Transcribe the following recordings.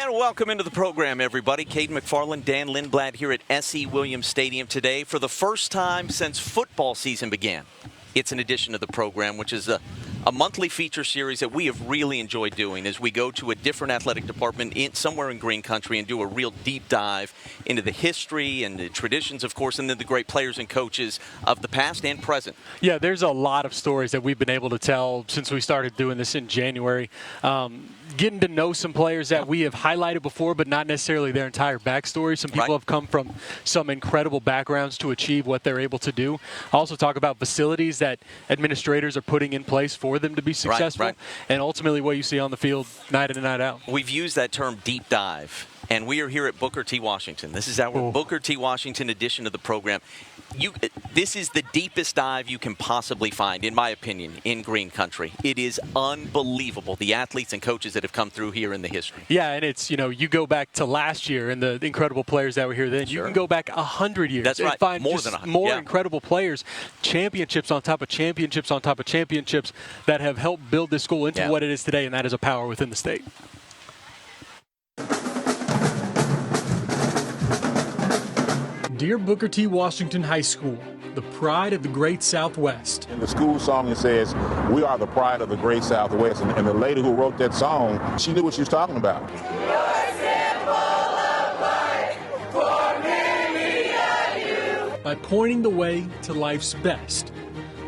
And welcome into the program, everybody. Caden McFarland, Dan Lindblad here at S.E. Williams Stadium today. For the first time since football season began, it's an edition of the program, which is a monthly feature series that we have really enjoyed doing as we go to a different athletic department somewhere in Green Country and do a real deep dive into the history and the traditions, of course, and then the great players and coaches of the past and present. Yeah, there's a lot of stories that we've been able to tell since we started doing this in January. Getting to know some players that we have highlighted before, but not necessarily their entire backstory. Some people have come from some incredible backgrounds to achieve what they're able to do. Also talk about facilities that administrators are putting in place for them to be successful, and ultimately what you see on the field night in and night out. We've used that term deep dive, and we are here at Booker T. Washington. This is our Booker T. Washington edition of the program. This is the deepest dive you can possibly find, in my opinion, in Green Country. It is unbelievable, the athletes and coaches that have come through here in the history. Yeah, and it's, you go back to last year and the incredible players that were here then. You can go back 100 years. That's right, and find more than 100. More incredible players, championships on top of championships on top of championships that have helped build this school into what it is today, and that is a power within the state. Dear Booker T. Washington High School, the pride of the great Southwest. In the school song, it says, "We are the pride of the great Southwest." And the lady who wrote that song, she knew what she was talking about. By pointing the way to life's best.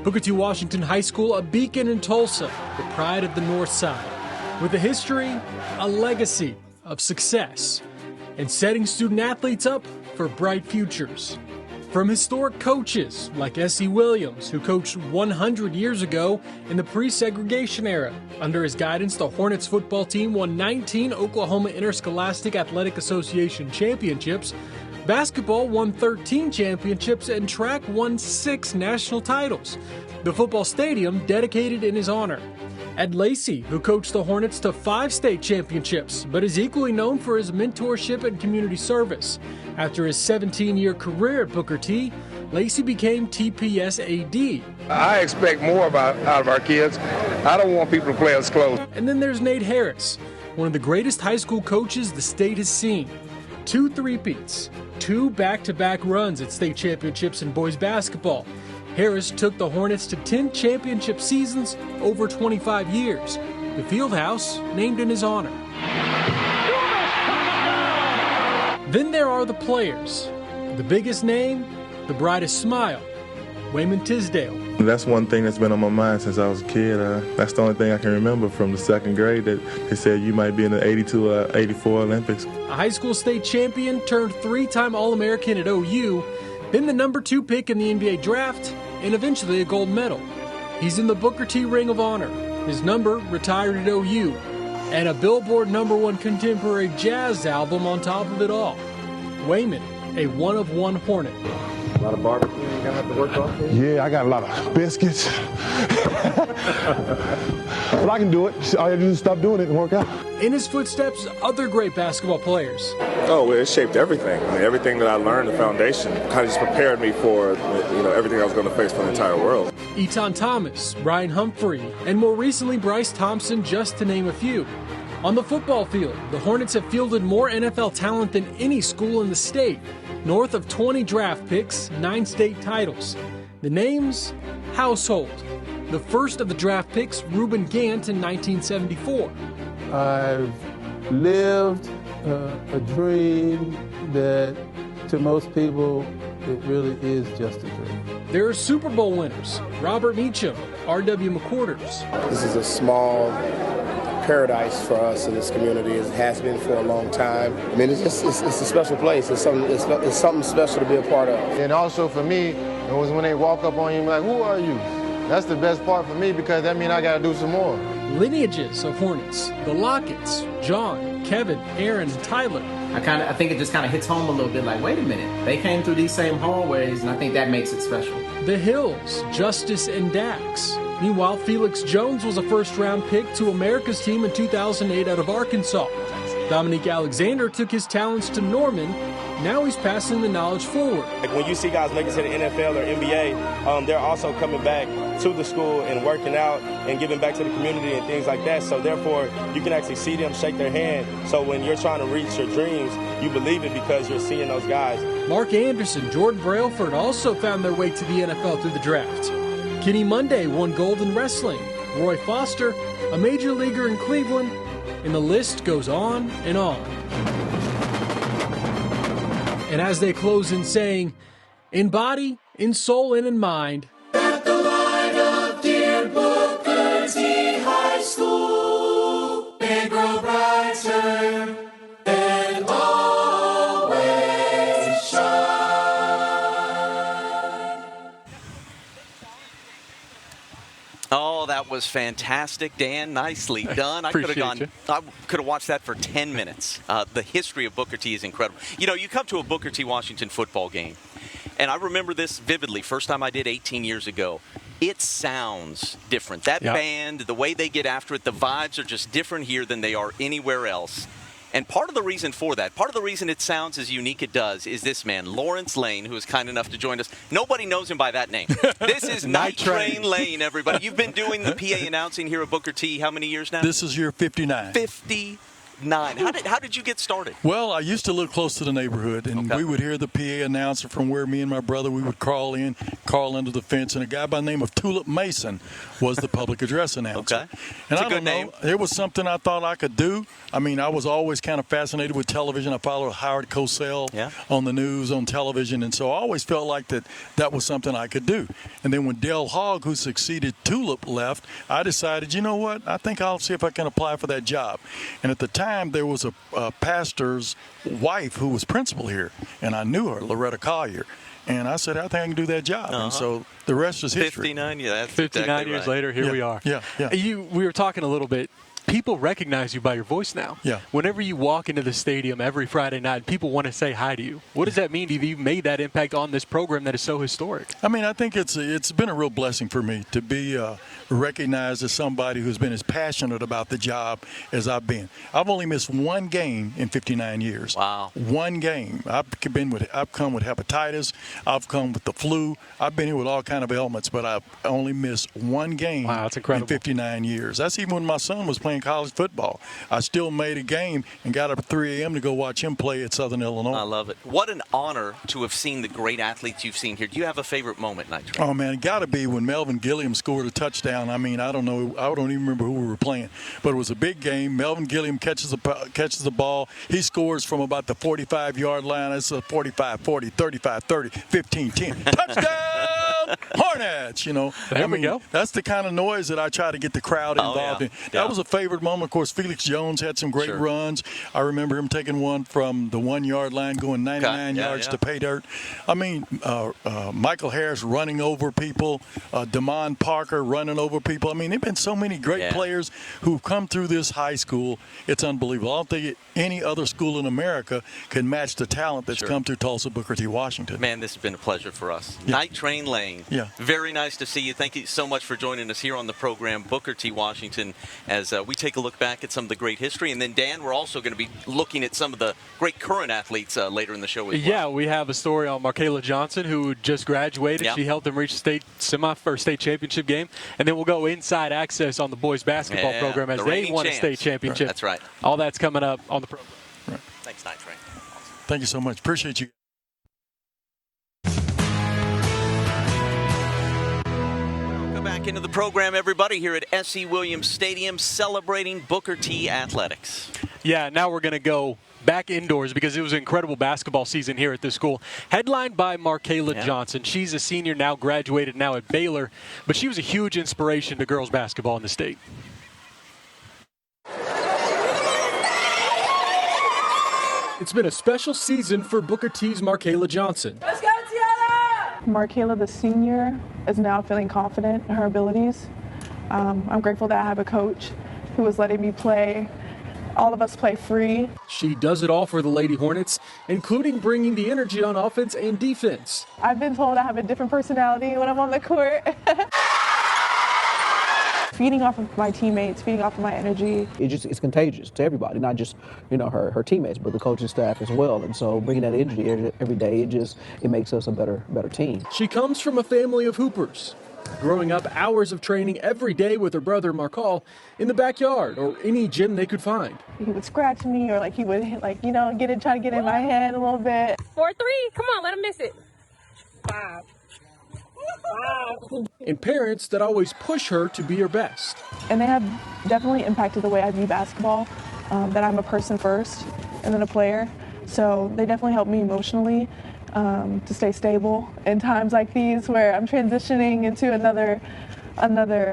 Booker T. Washington High School, a beacon in Tulsa, the pride of the North Side. With a history, a legacy of success, and setting student athletes up for bright futures. From historic coaches like S.E. Williams, who coached 100 years ago in the pre-segregation era. Under his guidance, the Hornets football team won 19 Oklahoma Interscholastic Athletic Association championships. Basketball won 13 championships, and track won 6 national titles. The football stadium dedicated in his honor. Ed Lacey, who coached the Hornets to 5 state championships, but is equally known for his mentorship and community service. After his 17-year career at Booker T, Lacey became TPS AD. I expect more out of our kids. I don't want people to play us close. And then there's Nate Harris, one of the greatest high school coaches the state has seen. 2 three-peats, 2 back-to-back runs at state championships in boys basketball. Harris took the Hornets to 10 championship seasons over 25 years. The Fieldhouse named in his honor. Then there are the players. The biggest name, the brightest smile, Wayman Tisdale. That's one thing that's been on my mind since I was a kid. That's the only thing I can remember from the second grade, that they said you might be in the 82 or 84 Olympics. A high school state champion, turned 3-time All-American at OU, then the number 2 pick in the NBA draft, and eventually a gold medal. He's in the Booker T Ring of Honor. His number retired at OU, and a Billboard #1 contemporary jazz album on top of it all. Wayman, a one-of-one Hornet. A lot of barbecue you're going to have to work on? Yeah, I got a lot of biscuits. But I can do it. All you have to do is stop doing it and work out. In his footsteps, other great basketball players. Oh, well, it shaped everything. I mean, everything that I learned, the foundation, kind of just prepared me for, everything I was going to face for the entire world. Eton Thomas, Brian Humphrey, and more recently Bryce Thompson, just to name a few. On the football field, the Hornets have fielded more NFL talent than any school in the state. North of 20 draft picks, 9 state titles. The names? Household. The first of the draft picks, Reuben Gant in 1974. I've lived a dream that to most people it really is just a dream. There are Super Bowl winners, Robert Meacham, R.W. McQuarters. This is a small paradise for us in this community. It has been for a long time. I mean, it's a special place. It's something special to be a part of. And also for me, it was when they walk up on you and be like, "Who are you?" That's the best part for me, because that means I got to do some more. Lineages of Hornets, the Locketts, John, Kevin, Aaron, and Tyler. I think it just kind of hits home a little bit, like, wait a minute, they came through these same hallways, and I think that makes it special. The Hills, Justice, and Dax. Meanwhile, Felix Jones was a first-round pick to America's team in 2008 out of Arkansas. Dominique Alexander took his talents to Norman. Now he's passing the knowledge forward. Like when you see guys make it to the NFL or NBA, they're also coming back to the school and working out and giving back to the community and things like that. So therefore, you can actually see them shake their hand. So when you're trying to reach your dreams, you believe it because you're seeing those guys. Mark Anderson, Jordan Brailford also found their way to the NFL through the draft. Kenny Monday won gold in wrestling. Roy Foster, a major leaguer in Cleveland, and the list goes on and on. And as they close in saying, in body, in soul, and in mind, at the line of dear Booker T High School, may grow brighter and always shine. Oh, that was fantastic, Dan. Nicely done. I could have watched that for 10 minutes. The history of Booker T is incredible. You know, you come to a Booker T Washington football game, and I remember this vividly. First time I did 18 years ago. It sounds different. That band, the way they get after it, the vibes are just different here than they are anywhere else. And part of the reason for that, part of the reason it sounds as unique it does, is this man, Lawrence Lane, who is kind enough to join us. Nobody knows him by that name. This is Night Train Lane, everybody. You've been doing the PA announcing here at Booker T how many years now? This is year 59. 59. How did you get started? Well, I used to live close to the neighborhood, and we would hear the PA announcer from where me and my brother, we would crawl under the fence, and a guy by the name of Tulip Mason was the public address announcer. Okay. And It's I a good don't know, name. it was something I thought I could do. I mean, I was always kind of fascinated with television. I followed Howard Cosell on the news, on television, and so I always felt like that was something I could do. And then when Dale Hogg, who succeeded Tulip, left, I decided, you know what, I think I'll see if I can apply for that job. And at the time, there was a pastor's wife who was principal here, and I knew her, Loretta Collier. And I said, I think I can do that job. And so the rest is history. 59, that's 59 exactly years right. later, here we are. Yeah. We were talking a little bit. People recognize you by your voice now. Yeah. Whenever you walk into the stadium every Friday night, people want to say hi to you. What does that mean to you? You've made that impact on this program that is so historic. I mean, I think it's been a real blessing for me to be recognized as somebody who's been as passionate about the job as I've been. I've only missed one game in 59 years. Wow. One game. I've come with hepatitis. I've come with the flu. I've been here with all kind of ailments, but I've only missed one game. Wow, that's incredible. In 59 years. That's even when my son was playing college football. I still made a game and got up at 3 a.m. to go watch him play at Southern Illinois. I love it. What an honor to have seen the great athletes you've seen here. Do you have a favorite moment, Night Train? Oh, man, it got to be when Melvin Gilliam scored a touchdown. I mean, I don't know. I don't even remember who we were playing. But it was a big game. Melvin Gilliam catches the ball. He scores from about the 45-yard line. It's a 45, 40, 35, 30, 15, 10. Touchdown! Hornets, you know. There we go. That's the kind of noise that I try to get the crowd involved in. That was a favorite moment. Of course, Felix Jones had some great runs. I remember him taking one from the 1-yard line, going 99 yards to pay dirt. I mean, Michael Harris running over people, Damon Parker running over people. I mean, there have been so many great players who've come through this high school. It's unbelievable. I don't think any other school in America can match the talent that's come through Tulsa Booker T. Washington. Man, this has been a pleasure for us. Night Train Lane. Yeah. Very nice to see you. Thank you so much for joining us here on the program, Booker T. Washington, as we take a look back at some of the great history. And then, Dan, we're also going to be looking at some of the great current athletes later in the show as well. Yeah, we have a story on Markayla Johnson, who just graduated. Yeah. She helped them reach state championship game. And then we'll go inside access on the boys basketball program as they won a state championship. That's right. All that's coming up on the program. Right. Thanks, Night Train. Thank you so much. Appreciate you. Welcome back into the program, everybody, here at S.E. Williams Stadium, celebrating Booker T. athletics. Yeah, now we're going to go back indoors because it was an incredible basketball season here at this school. Headlined by Markayla Johnson. She's a senior now, graduated now at Baylor, but she was a huge inspiration to girls basketball in the state. It's been a special season for Booker T's Markayla Johnson. Let's go, Tiana! Markayla, the senior, is now feeling confident in her abilities. I'm grateful that I have a coach who is letting me play. All of us play free. She does it all for the Lady Hornets, including bringing the energy on offense and defense. I've been told I have a different personality when I'm on the court. feeding off of my teammates, feeding off of my energy. It's contagious to everybody, not just her teammates, but the coaching staff as well. And so bringing that energy every day, it makes us a better team. She comes from a family of hoopers, growing up hours of training every day with her brother Markal in the backyard or any gym they could find. He would scratch me, or he would try to get in my head a little bit. 4-3, come on, let him miss it. 5. And parents that always push her to be her best. And they have definitely impacted the way I view basketball, that I'm a person first and then a player. So they definitely help me emotionally to stay stable in times like these where I'm transitioning into another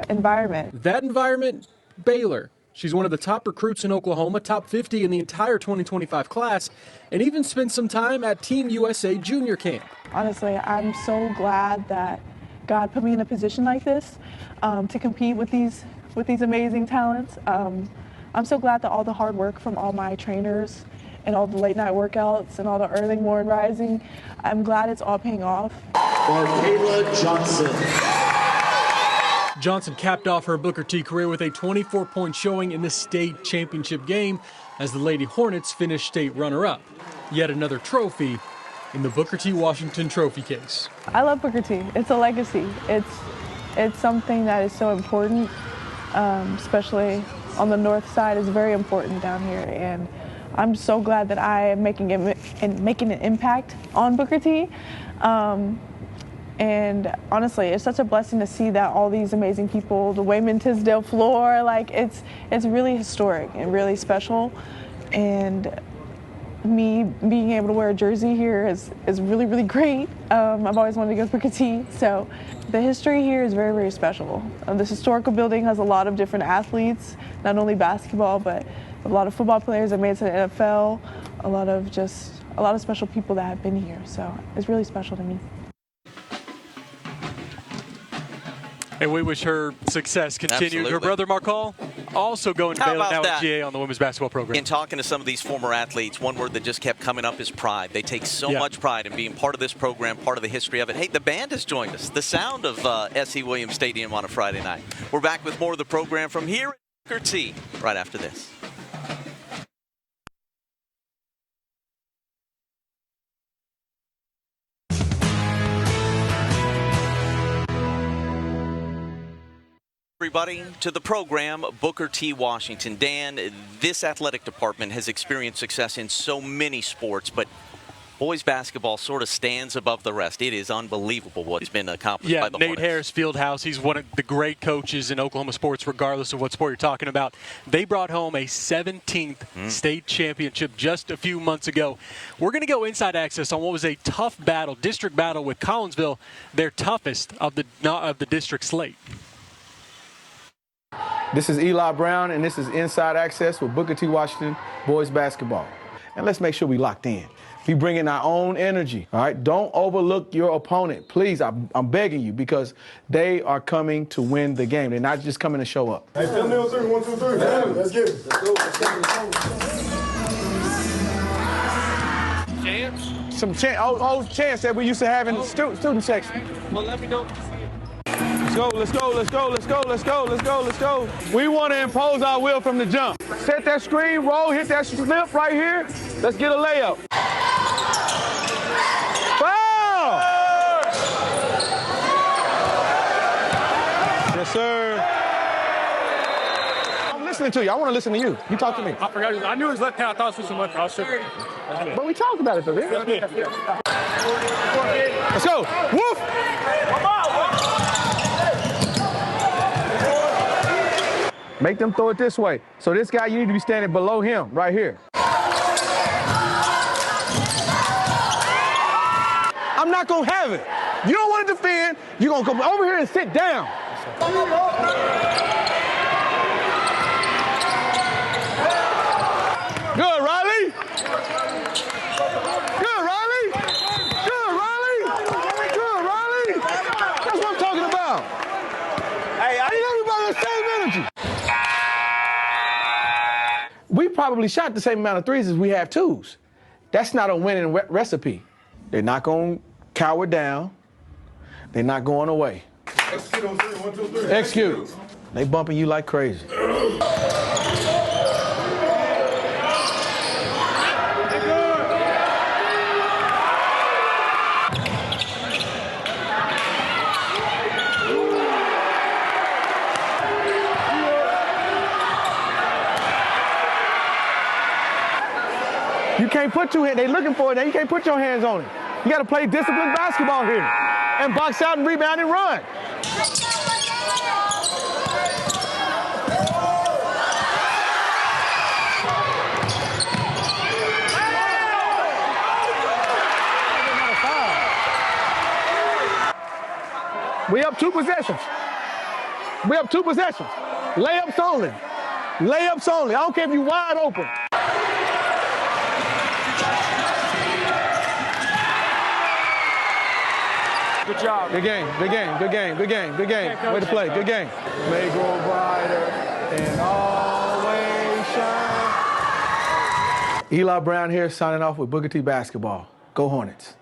environment. That environment, Baylor. She's one of the top recruits in Oklahoma, top 50 in the entire 2025 class, and even spent some time at Team USA Junior Camp. Honestly, I'm so glad that God put me in a position like this to compete with these amazing talents. I'm so glad that all the hard work from all my trainers and all the late night workouts and all the early morning rising, I'm glad it's all paying off. Markayla Johnson. Johnson capped off her Booker T career with a 24-point showing in the state championship game as the Lady Hornets finished state runner-up. Yet another trophy in the Booker T. Washington trophy case. I love Booker T. It's a legacy. It's something that is so important, especially on the north side. It's very important down here, and I'm so glad that I am making an impact on Booker T. And honestly, it's such a blessing to see that all these amazing people, the Wayman Tisdale floor, it's really historic and really special. And me being able to wear a jersey here is really, really great. I've always wanted to go to Booker T. So the history here is very, very special. This historical building has a lot of different athletes, not only basketball, but a lot of football players that made it to the NFL, a lot of special people that have been here. So it's really special to me. And we wish her success continued. Absolutely. Her brother Markal also going to How Baylor about now that? at GA on the women's basketball program. In talking to some of these former athletes, one word that just kept coming up is pride. They take so much pride in being part of this program, part of the history of it. Hey, the band has joined us. The sound of SC Williams Stadium on a Friday night. We're back with more of the program from here at Booker T right after this. Everybody to the program, Booker T. Washington. Dan, this athletic department has experienced success in so many sports, but boys basketball sort of stands above the rest. It is unbelievable what's been accomplished by the Nate Hornets. Harris Fieldhouse, he's one of the great coaches in Oklahoma sports, regardless of what sport you're talking about. They brought home a 17th state championship just a few months ago. We're going to go inside access on what was a tough battle, district battle with Collinsville, their toughest of the district slate. This is Eli Brown, and this is Inside Access with Booker T. Washington boys basketball. And let's make sure we locked in. We bring in our own energy, all right? Don't overlook your opponent. Please, I'm begging you, because they are coming to win the game. They're not just coming to show up. Hey, 1, 2, 3. Let's get it. Let's go. Chance? Chance that we used to have in the student section. Well, let me know. Let's go. We want to impose our will from the jump. Set that screen, roll, hit that slip right here. Let's get a layup. Foul! Yes, sir. I'm listening to you. I want to listen to you. You talk to me. I forgot. I knew it was left hand. I thought it was left hand. But we talked about it, though. Let's go. Woof! Make them throw it this way. So this guy, you need to be standing below him, right here. I'm not going to have it. You don't want to defend. You're going to come over here and sit down. Good, Riley. Good, Riley. That's what I'm talking about. Hey, I need everybody the same energy. We probably shot the same amount of threes as we have twos. That's not a winning recipe. They're not going to cower down. They're not going away. Execute on 3. 1, 2, 3. Execute. They bumping you like crazy. You can't put two hands. They looking for it now. You can't put your hands on it. You got to play disciplined basketball here and box out and rebound and run. We up 2 possessions. We up 2 possessions. Layups only. Layups only. I don't care if you're wide open. Good job. Good game, good game, good game, good game, good game. Way to play, good game. May grow brighter and always shine. Eli Brown here signing off with Booker T Basketball. Go Hornets.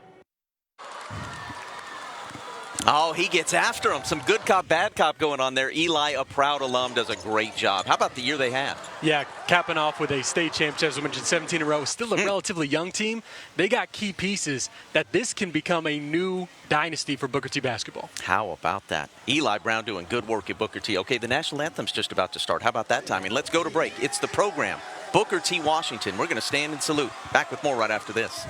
Oh, he gets after him. Some good cop, bad cop going on there. Eli, a proud alum, does a great job. How about the year they have? Yeah, capping off with a state championship, as I mentioned, 17 in a row. Still a relatively young team. They got key pieces that this can become a new dynasty for Booker T basketball. How about that? Eli Brown doing good work at Booker T. Okay, the national anthem's just about to start. How about that timing? Let's go to break. It's the program. Booker T. Washington. We're going to stand and salute. Back with more right after this.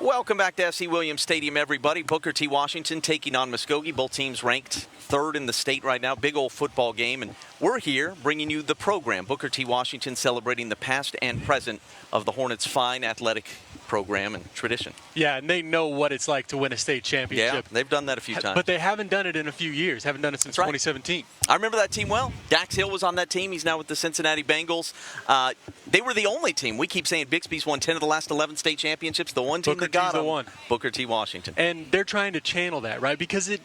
Welcome back to SC Williams Stadium, everybody. Booker T. Washington taking on Muskogee. Both teams ranked 3rd in the state right now. Big old football game. And we're here bringing you the program. Booker T. Washington celebrating the past and present of the Hornets' fine athletic program and tradition. Yeah, and they know what it's like to win a state championship. Yeah, they've done that a few times. But they haven't done it in a few years. Haven't done it since 2017. I remember that team well. Dax Hill was on that team. He's now with the Cincinnati Bengals. They were the only team. We keep saying Bixby's won 10 of the last 11 state championships. The one team that got them, Booker T. Washington. And they're trying to channel that, right? Because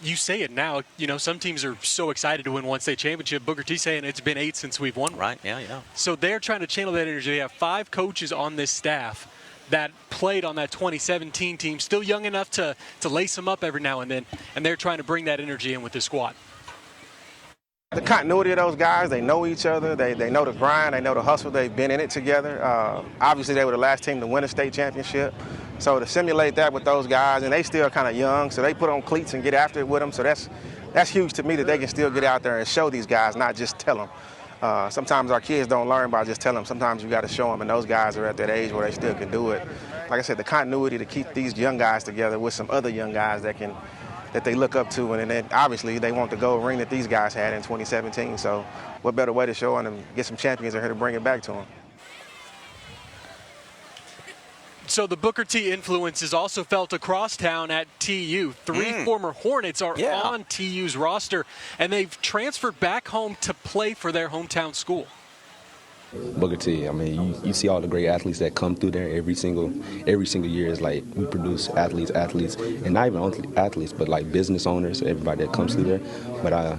you say it now, you know, some teams are so excited to win one state championship. Booker T saying it's been 8 since we've won. Right, yeah. So they're trying to channel that energy. They have 5 coaches on this staff that played on that 2017 team, still young enough to lace them up every now and then, and they're trying to bring that energy in with this squad. The continuity of those guys, they know each other, they know the grind, they know the hustle, they've been in it together. Obviously, they were the last team to win a state championship. So to simulate that with those guys, and they still kind of young, so they put on cleats and get after it with them. So that's huge to me that they can still get out there and show these guys, not just tell them. Sometimes our kids don't learn by just telling them. Sometimes you got to show them, and those guys are at that age where they still can do it. Like I said, the continuity to keep these young guys together with some other young guys that they look up to, and then obviously they want the gold ring that these guys had in 2017. So what better way to show them and get some champions in here to bring it back to them. So the Booker T influence is also felt across town at TU. 3 former Hornets are on TU's roster, and they've transferred back home to play for their hometown school. Booker T, I mean, you see all the great athletes that come through there every single year. Is like we produce athletes, and not even only athletes, but like business owners, everybody that comes through there. But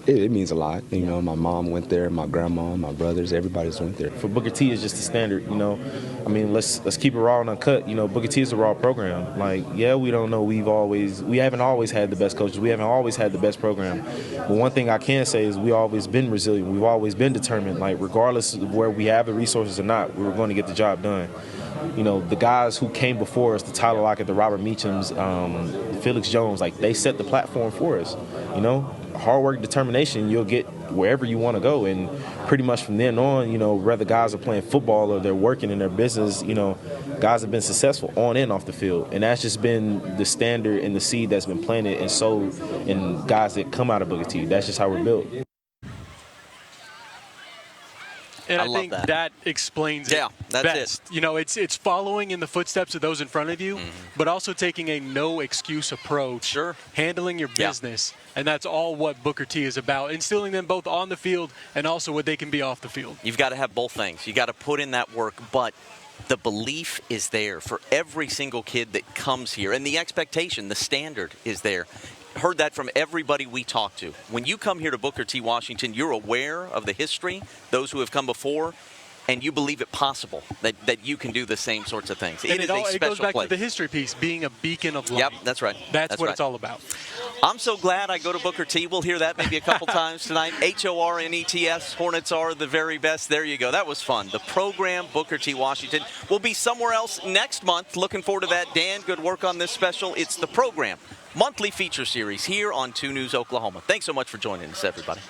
it means a lot. You know, my mom went there, my grandma, my brothers, everybody's went there. For Booker T, is just the standard, you know. I mean, let's keep it raw and uncut. You know, Booker T is a raw program. Like, yeah, we don't know. We haven't always had the best coaches. We haven't always had the best program. But one thing I can say is we've always been resilient. We've always been determined. Like, regardless of where we have the resources or not, we were going to get the job done. You know, the guys who came before us, the Tyler Lockett, the Robert Meachams, the Felix Jones, like, they set the platform for us, you know. Hard work, determination, you'll get wherever you want to go. And pretty much from then on, you know, whether guys are playing football or they're working in their business, you know, guys have been successful on and off the field. And that's just been the standard and the seed that's been planted and sowed in guys that come out of Booker T. That's just how we're built. And I think that explains it best. You know, it's following in the footsteps of those in front of you, but also taking a no-excuse approach, handling your business, and that's all what Booker T is about, instilling them both on the field and also what they can be off the field. You've got to have both things. You got to put in that work, but the belief is there for every single kid that comes here, and the expectation, the standard is there. Heard that from everybody we talk to. When you come here to Booker T. Washington, you're aware of the history, those who have come before, and you believe it possible that you can do the same sorts of things. It is a special it goes back place. to the history piece, being a beacon of light. Yep, that's right. That's what it's all about. I'm so glad I go to Booker T. We'll hear that maybe a couple times tonight. HORNETS, Hornets are the very best. There you go. That was fun. The program, Booker T. Washington, will be somewhere else next month. Looking forward to that. Dan, good work on this special. It's the program monthly feature series here on 2 News Oklahoma. Thanks so much for joining us, everybody.